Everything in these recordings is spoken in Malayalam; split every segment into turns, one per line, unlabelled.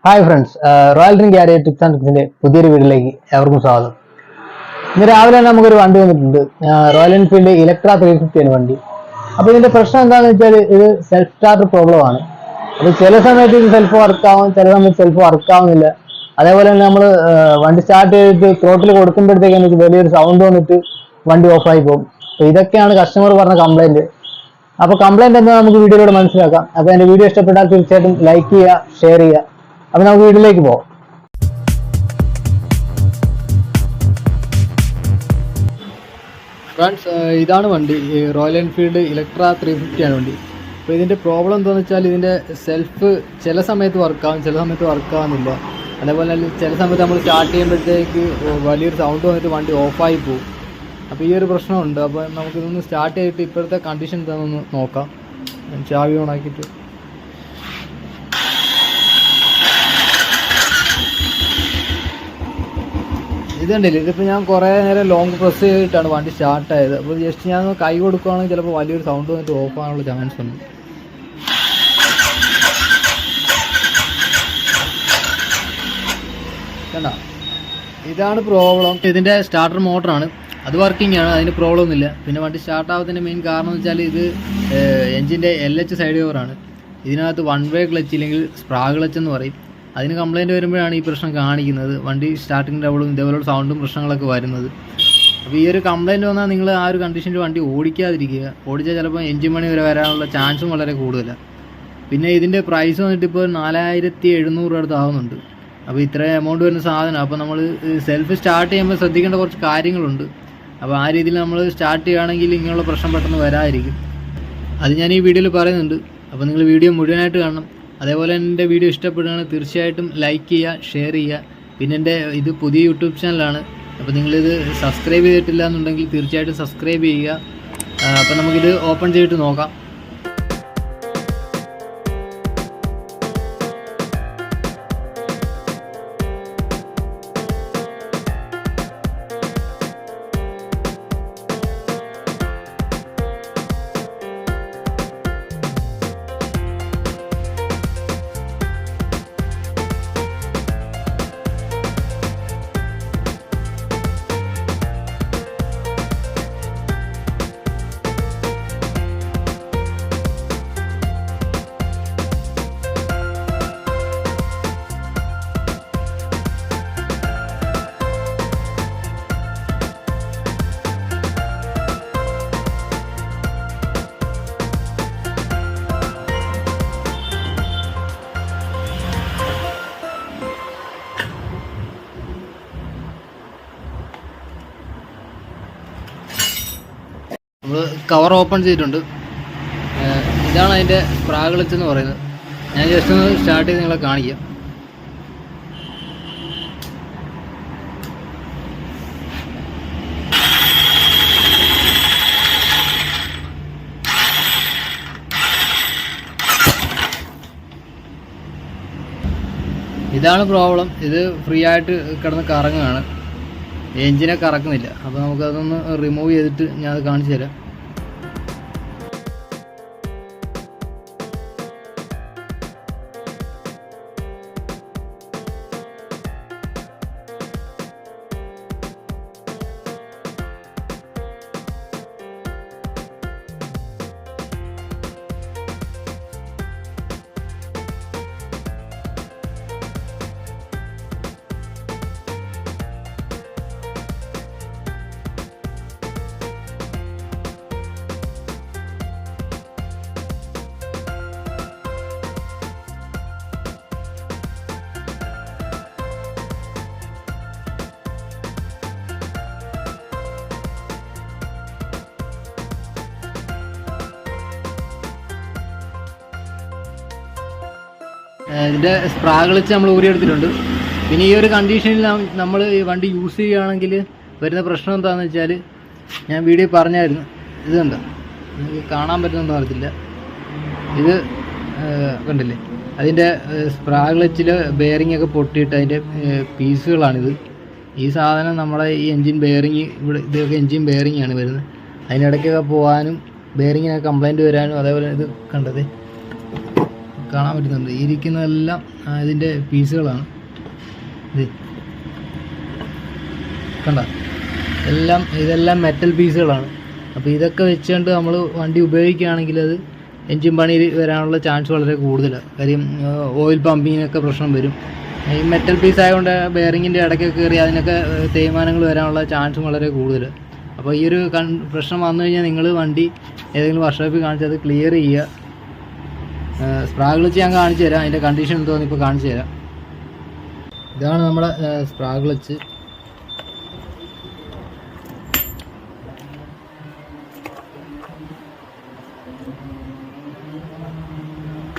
ഹായ് ഫ്രണ്ട്സ്, റോയൽ ഡ്രിങ്ക് ആരിയ ടിപ്സ് ആൻഡ് ട്രിക്സിന്റെ പുതിയൊരു വീഡിയോയിലേക്ക് എവർക്കും സ്വാഗതം. ഇന്ന് രാവിലെ തന്നെ നമുക്കൊരു വണ്ടി വന്നിട്ടുണ്ട്. റോയൽ എൻഫീൽഡ് ഇലക്ട്ര 350 ആണ് വണ്ടി. അപ്പോൾ ഇതിന്റെ പ്രശ്നം എന്താണെന്ന് വെച്ചാൽ ഇത് സെൽഫ് സ്റ്റാർട്ടർ പ്രോബ്ലം ആണ്. അപ്പോൾ ചില സമയത്ത് ഇത് സെൽഫ് വർക്ക് ആവും, ചില സമയത്ത് സെൽഫ് വർക്ക് ആവുന്നില്ല. അതേപോലെ തന്നെ നമ്മൾ വണ്ടി സ്റ്റാർട്ട് ചെയ്തിട്ട് ത്രോട്ടിൽ കൊടുക്കുമ്പോഴത്തേക്കാണ് ഇത് വലിയൊരു സൗണ്ട് വന്നിട്ട് വണ്ടി ഓഫായി പോകും. അപ്പോൾ ഇതൊക്കെയാണ് കസ്റ്റമർ പറഞ്ഞ കംപ്ലൈന്റ്. അപ്പോൾ കംപ്ലൈന്റ് എന്താ നമുക്ക് വീഡിയോയിലൂടെ മനസ്സിലാക്കാം. അപ്പോൾ എൻ്റെ വീഡിയോ ഇഷ്ടപ്പെട്ടാൽ തീർച്ചയായിട്ടും ലൈക്ക് ചെയ്യുക, ഷെയർ ചെയ്യുക. അപ്പോൾ നമുക്ക് വീഡിയോയിലേക്ക് പോകാം. ഫ്രണ്ട്സ്, ഇതാണ് വണ്ടി. റോയൽ എൻഫീൽഡ് ഇലക്ട്ര 350 ആണ് വണ്ടി. അപ്പോൾ ഇതിൻ്റെ പ്രോബ്ലം എന്താണെന്ന് വെച്ചാൽ ഇതിൻ്റെ സെൽഫ് ചില സമയത്ത് വർക്കാവും, ചില സമയത്ത് വർക്കാവുന്നില്ല. അതേപോലെ തന്നെ ചില സമയത്ത് നമ്മൾ സ്റ്റാർട്ട് ചെയ്യുമ്പോഴത്തേക്ക് വലിയൊരു സൗണ്ട് വന്നിട്ട് വണ്ടി ഓഫായി പോകും. അപ്പോൾ ഈ ഒരു പ്രശ്നമുണ്ട്. അപ്പോൾ നമുക്കിതൊന്ന് സ്റ്റാർട്ട് ചെയ്തിട്ട് ഇപ്പോഴത്തെ കണ്ടീഷൻ എന്താണെന്ന് നോക്കാം. ചാവി ഓൺ ആക്കിയിട്ട് ഇതുണ്ടല്ലേ, ഇതിപ്പോൾ ഞാൻ കുറേ നേരം ലോങ് പ്രസ് ചെയ്തിട്ടാണ് വണ്ടി സ്റ്റാർട്ടായത്. അപ്പോൾ ജസ്റ്റ് ഞാൻ കൈ കൊടുക്കുകയാണെങ്കിൽ ചിലപ്പോൾ വലിയൊരു സൗണ്ട് വന്നിട്ട് ഓഫ് ആകാനുള്ള ചാൻസ് ഉണ്ട്. കണ്ട, ഇതാണ് പ്രോബ്ലം. ഇതിൻ്റെ സ്റ്റാർട്ടർ മോട്ടറാണ്, അത് വർക്കിംഗ് ആണ്, അതിന് പ്രോബ്ലം ഒന്നുമില്ല. പിന്നെ വണ്ടി സ്റ്റാർട്ട് ആവാത്തതിൻ്റെ മെയിൻ കാരണം എന്ന് വെച്ചാൽ ഇത് എൻജിൻ്റെ LH സൈഡ് കവറാണ്. ഇതിനകത്ത് വൺ വേ ക്ലച്ച് ഇല്ലെങ്കിൽ സ്പ്രാഗ് ക്ലച്ച് എന്ന് പറയും. അതിന് കംപ്ലയിൻറ്റ് വരുമ്പോഴാണ് ഈ പ്രശ്നം കാണിക്കുന്നത്. വണ്ടി സ്റ്റാർട്ടിങ് ട്രബിളും ഇതേപോലുള്ള സൗണ്ടും പ്രശ്നങ്ങളൊക്കെ വരുന്നത്. അപ്പോൾ ഈ ഒരു കംപ്ലയിൻറ്റ് വന്നാൽ നിങ്ങൾ ആ ഒരു കണ്ടീഷനിൽ വണ്ടി ഓടിക്കാതിരിക്കുക. ഓടിച്ചാൽ ചിലപ്പോൾ എഞ്ചിൻ പണി വരെ വരാനുള്ള ചാൻസും വളരെ കൂടുതലാണ്. പിന്നെ ഇതിൻ്റെ പ്രൈസ് വന്നിട്ട് ഇപ്പോൾ 4700 അടുത്ത് ആവുന്നുണ്ട്. അപ്പോൾ ഇത്രയും എമൗണ്ട് വരുന്ന സാധനം. അപ്പോൾ നമ്മൾ സെൽഫ് സ്റ്റാർട്ട് ചെയ്യുമ്പോൾ ശ്രദ്ധിക്കേണ്ട കുറച്ച് കാര്യങ്ങളുണ്ട്. അപ്പോൾ ആ രീതിയിൽ നമ്മൾ സ്റ്റാർട്ട് ചെയ്യുകയാണെങ്കിൽ ഇങ്ങനെയുള്ള പ്രശ്നം പെട്ടെന്ന് വരാതിരിക്കും. അത് ഞാൻ ഈ വീഡിയോയിൽ പറയുന്നുണ്ട്. അപ്പോൾ നിങ്ങൾ വീഡിയോ മുഴുവനായിട്ട് കാണണം. അതേപോലെ എൻ്റെ വീഡിയോ ഇഷ്ടപ്പെടുകയാണെങ്കിൽ തീർച്ചയായിട്ടും ലൈക്ക് ചെയ്യുക, ഷെയർ ചെയ്യുക. പിന്നെ എൻ്റെ ഇത് പുതിയ യൂട്യൂബ് ചാനലാണ്. അപ്പോൾ നിങ്ങളിത് സബ്സ്ക്രൈബ് ചെയ്തിട്ടില്ല എന്നുണ്ടെങ്കിൽ തീർച്ചയായിട്ടും സബ്സ്ക്രൈബ് ചെയ്യുക. അപ്പോൾ നമുക്കിത് ഓപ്പൺ ചെയ്തിട്ട് നോക്കാം. നമ്മൾ കവർ ഓപ്പൺ ചെയ്തിട്ടുണ്ട്. ഇതാണ് അതിൻ്റെ സ്പ്രാഗ് ക്ലച്ച് എന്ന് പറയുന്നത്. ഞാൻ ജസ്റ്റ് ഒന്ന് സ്റ്റാർട്ട് ചെയ്ത് നിങ്ങളെ കാണിക്കാം. ഇതാണ് പ്രോബ്ലം. ഇത് ഫ്രീ ആയിട്ട് കിടന്ന് കറങ്ങുകയാണ്, എൻജിനെ കറക്കുന്നില്ല. അപ്പോൾ നമുക്കതൊന്ന് റിമൂവ് ചെയ്തിട്ട് ഞാൻ അത് കാണിച്ചു തരാം. ഇതിൻ്റെ സ്പ്രാഗ് ക്ലച്ച് നമ്മൾ ഊരിയെടുത്തിട്ടുണ്ട്. പിന്നെ ഈ ഒരു കണ്ടീഷനിൽ നമ്മൾ ഈ വണ്ടി യൂസ് ചെയ്യുകയാണെങ്കിൽ വരുന്ന പ്രശ്നം എന്താണെന്ന് വെച്ചാൽ ഞാൻ വീഡിയോ പറഞ്ഞായിരുന്നു. ഇത് കണ്ടോ, നിങ്ങൾക്ക് കാണാൻ പറ്റുമെന്ന് അറിയത്തില്ല. ഇത് കണ്ടില്ലേ, അതിൻ്റെ സ്പ്രാഗ് ക്ലച്ചിൽ ബെയറിംഗ് ഒക്കെ പൊട്ടിയിട്ട് അതിൻ്റെ പീസുകളാണിത്. ഈ സാധനം നമ്മുടെ ഈ എൻജിൻ ബെയറിങ്, ഇവിടെ ഇതൊക്കെ എൻജിൻ ബെയറിംഗ് ആണ് വരുന്നത്. അതിനിടയ്ക്കൊക്കെ പോകാനും ബെയറിങ്ങിനൊക്കെ കംപ്ലൈൻറ്റ് വരാനും, അതേപോലെ ഇത് കണ്ടത് കാണാൻ പറ്റുന്നുണ്ട്. ഈ ഇരിക്കുന്നതെല്ലാം ഇതിൻ്റെ പീസുകളാണ്. ഇത് കണ്ട, ഇതെല്ലാം മെറ്റൽ പീസുകളാണ്. അപ്പോൾ ഇതൊക്കെ വെച്ചുകൊണ്ട് നമ്മൾ വണ്ടി ഉപയോഗിക്കുകയാണെങ്കിൽ അത് എൻജിൻ പണി വരാനുള്ള ചാൻസ് വളരെ കൂടുതലാണ്. കാര്യം ഓയിൽ പമ്പിങ്ങിനൊക്കെ പ്രശ്നം വരും. ഈ മെറ്റൽ പീസ് ആയതുകൊണ്ട് ബെയറിങ്ങിൻ്റെ ഇടയ്ക്കൊക്കെ കയറി അതിനൊക്കെ തേയ്മാനങ്ങൾ വരാനുള്ള ചാൻസും വളരെ കൂടുതൽ. അപ്പോൾ ഈ ഒരു പ്രശ്നം വന്നു കഴിഞ്ഞാൽ നിങ്ങൾ വണ്ടി ഏതെങ്കിലും വർക്ക്ഷോപ്പിൽ കാണിച്ച് അത് ക്ലിയർ ചെയ്യുക. സ്പ്രാഗ് ക്ലച്ച് ഞാൻ കാണിച്ചു തരാം, അതിൻ്റെ കണ്ടീഷൻ എന്തോന്ന് ഇപ്പോൾ കാണിച്ചു തരാം. ഇതാണ് നമ്മുടെ സ്പ്രാഗ് ക്ലച്ച്.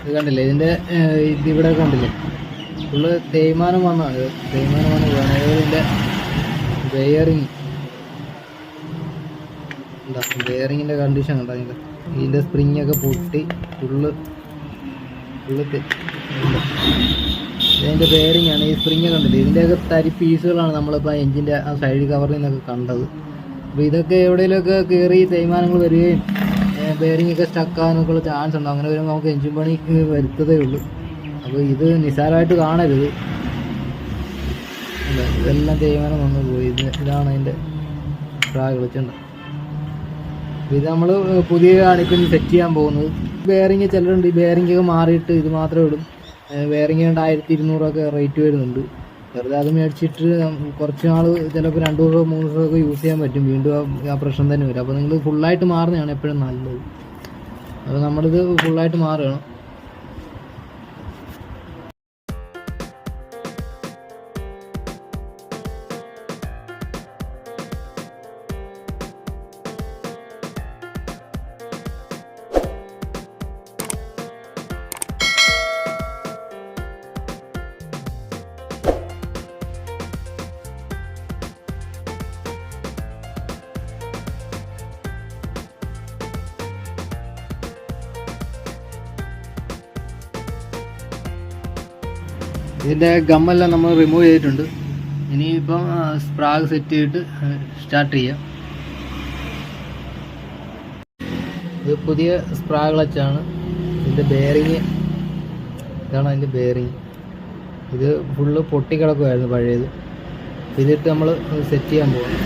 ഇത് കണ്ടില്ലേ, ഇതിവിടെ കണ്ടില്ലേ, ഫുള്ള് തേയ്മാനം വന്നാണ്. തേയ്മാനം വന്ന് പോകാൻ ഇതിൻ്റെ ബെയറിങ്ങിൻ്റെ കണ്ടീഷൻ കണ്ടോ? ഇതിൻ്റെ സ്പ്രിങ്ങൊക്കെ പൊട്ടി ഫുള്ള് ഇതിൻ്റെ ബെയറിംഗ് ആണ്. ഈ സ്പ്രിങ് കണ്ടില്ലേ, ഇതിൻ്റെയൊക്കെ തരി പീസുകളാണ് നമ്മളിപ്പോൾ എഞ്ചിൻ്റെ ആ സൈഡ് കവറിൽ നിന്നൊക്കെ കണ്ടത്. അപ്പോൾ ഇതൊക്കെ എവിടെയെങ്കിലുമൊക്കെ കയറി തേയ്മാനങ്ങൾ വരികയും ബെയറിംഗ് ഒക്കെ സ്റ്റക്കാകാനൊക്കെ ഉള്ള ചാൻസ് ഉണ്ട്. അങ്ങനെ വരുമ്പോൾ നമുക്ക് എഞ്ചിൻ പണി വരുത്തതേ ഉള്ളൂ. അപ്പോൾ ഇത് നിസ്സാരമായിട്ട് കാണരുത്. ഇതെല്ലാം തേയ്മാനം വന്നു പോയി. ഇതാണ് അതിൻ്റെ സ്പ്രാഗ് ക്ലച്ച്. ഇത് നമ്മൾ പുതിയതാണ് ഇപ്പം സെറ്റ് ചെയ്യാൻ പോകുന്നത്. ബെയറിങ് ചിലരുണ്ട് ഈ ബെയറിംഗ് ഒക്കെ മാറിയിട്ട് ഇത് മാത്രമേ ഇടും. ബെയറിംഗ് 1200 റേറ്റ് വരുന്നുണ്ട്. വെറുതെ അത് മേടിച്ചിട്ട് കുറച്ച് നാൾ ചിലപ്പോൾ 2 ദിവസമോ 3 ദിവസമൊക്കെ യൂസ് ചെയ്യാൻ പറ്റും. വീണ്ടും ആ പ്രശ്നം തന്നെ വരും. അപ്പോൾ നിങ്ങൾ ഫുള്ളായിട്ട് മാറുന്നതാണ് എപ്പോഴും നല്ലത്. അപ്പോൾ നമ്മളിത് ഫുള്ളായിട്ട് മാറുകയാണ്. ഇതിൻ്റെ ഗമ്മെല്ലാം നമ്മൾ റിമൂവ് ചെയ്തിട്ടുണ്ട്. ഇനിയിപ്പം സ്പ്രാഗ് സെറ്റ് ചെയ്തിട്ട് സ്റ്റാർട്ട് ചെയ്യാം. ഇത് പുതിയ സ്പ്രാഗ് ക്ലച്ചാണ്. ഇതിൻ്റെ ബെയറിങ് ഇതാണ്. അതിൻ്റെ ബെയറിങ് ഇത് ഫുള്ള് പൊട്ടിക്കിടക്കുമായിരുന്നു പഴയത്. ഇതിട്ട് നമ്മൾ സെറ്റ് ചെയ്യാൻ പോകണം.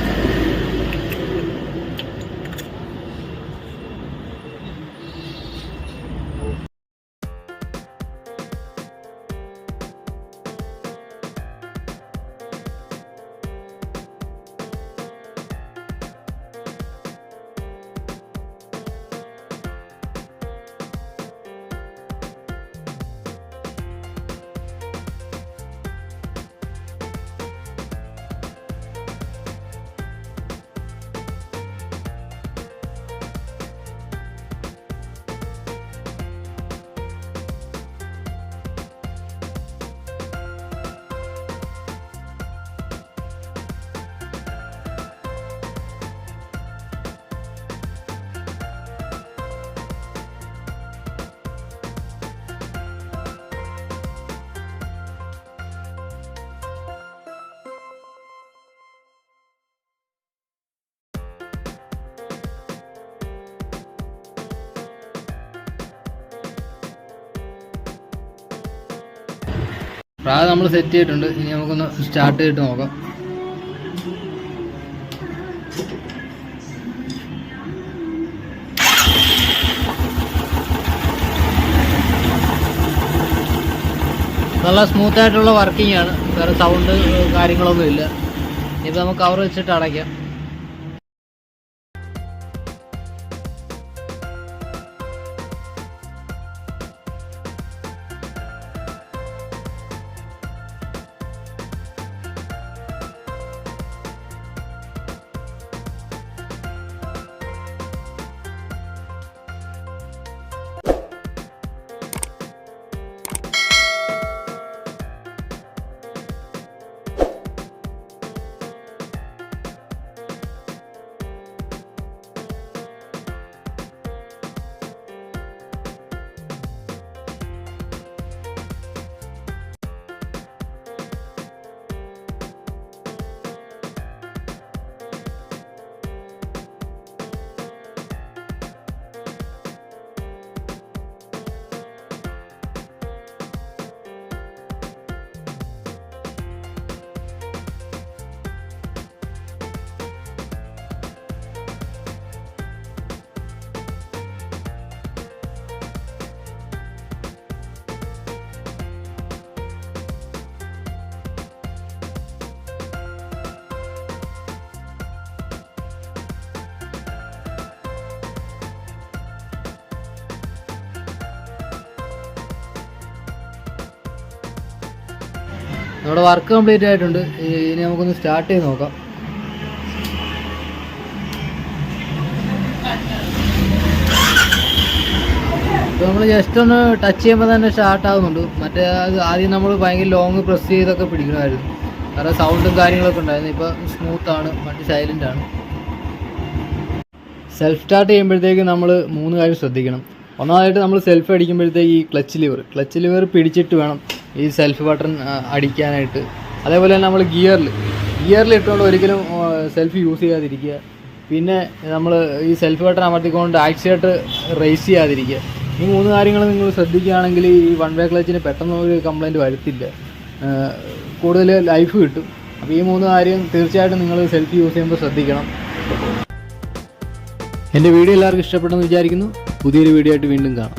സ്പ്രാഗ് നമ്മൾ സെറ്റ് ചെയ്തിട്ടുണ്ട്. ഇനി നമുക്കൊന്ന് സ്റ്റാർട്ട് ചെയ്തിട്ട് നോക്കാം. നല്ല സ്മൂത്തായിട്ടുള്ള വർക്കിംഗ് ആണ്. വേറെ സൗണ്ട് കാര്യങ്ങളൊന്നും ഇല്ല. ഇനിയിപ്പോൾ നമുക്ക് കവർ വെച്ചിട്ട് അടയ്ക്കാം. നമ്മുടെ വർക്ക് കംപ്ലീറ്റ് ആയിട്ടുണ്ട്. ഇനി നമുക്കൊന്ന് സ്റ്റാർട്ട് ചെയ്ത് നോക്കാം. ഇപ്പോൾ നമ്മൾ ജസ്റ്റ് ഒന്ന് ടച്ച് ചെയ്യുമ്പോൾ തന്നെ സ്റ്റാർട്ട് ആകുന്നുണ്ട്. മറ്റേ ആദ്യം നമ്മൾ ഭയങ്കര ലോങ് പ്രസ് ചെയ്തൊക്കെ പിടിക്കണമായിരുന്നു, കാരണം സൗണ്ടും കാര്യങ്ങളൊക്കെ ഉണ്ടായിരുന്നു. ഇപ്പോൾ സ്മൂത്താണ്, വണ്ടി സൈലൻ്റ് ആണ്. സെൽഫ് സ്റ്റാർട്ട് ചെയ്യുമ്പോഴത്തേക്ക് നമ്മൾ 3 കാര്യം ശ്രദ്ധിക്കണം. ഒന്നാമതായിട്ട് നമ്മൾ സെൽഫ് അടിക്കുമ്പോഴത്തേക്ക് ഈ ക്ലച്ച് ലിവർ പിടിച്ചിട്ട് വേണം ഈ സെൽഫ് ബട്ടൺ അടിക്കാനായിട്ട്. അതേപോലെ തന്നെ നമ്മൾ ഗിയറിൽ ഇട്ടുകൊണ്ട് ഒരിക്കലും സെൽഫ് യൂസ് ചെയ്യാതിരിക്കുക. പിന്നെ നമ്മൾ ഈ സെൽഫ് ബട്ടൺ അമർത്തിക്കൊണ്ട് ആക്സിലേറ്റർ റേസ് ചെയ്യാതിരിക്കുക. ഈ 3 കാര്യങ്ങൾ നിങ്ങൾ ശ്രദ്ധിക്കുകയാണെങ്കിൽ ഈ വൺ വേ ക്ലച്ചിന് പെട്ടെന്ന് ഒരു കംപ്ലൈൻറ്റ് വരുത്തില്ല, കൂടുതൽ ലൈഫ് കിട്ടും. അപ്പോൾ ഈ 3 കാര്യം തീർച്ചയായിട്ടും നിങ്ങൾ സെൽഫ് യൂസ് ചെയ്യുമ്പോൾ ശ്രദ്ധിക്കണം. എൻ്റെ വീഡിയോ എല്ലാവർക്കും ഇഷ്ടപ്പെട്ടെന്ന് വിചാരിക്കുന്നു. പുതിയൊരു വീഡിയോ ആയിട്ട് വീണ്ടും കാണാം.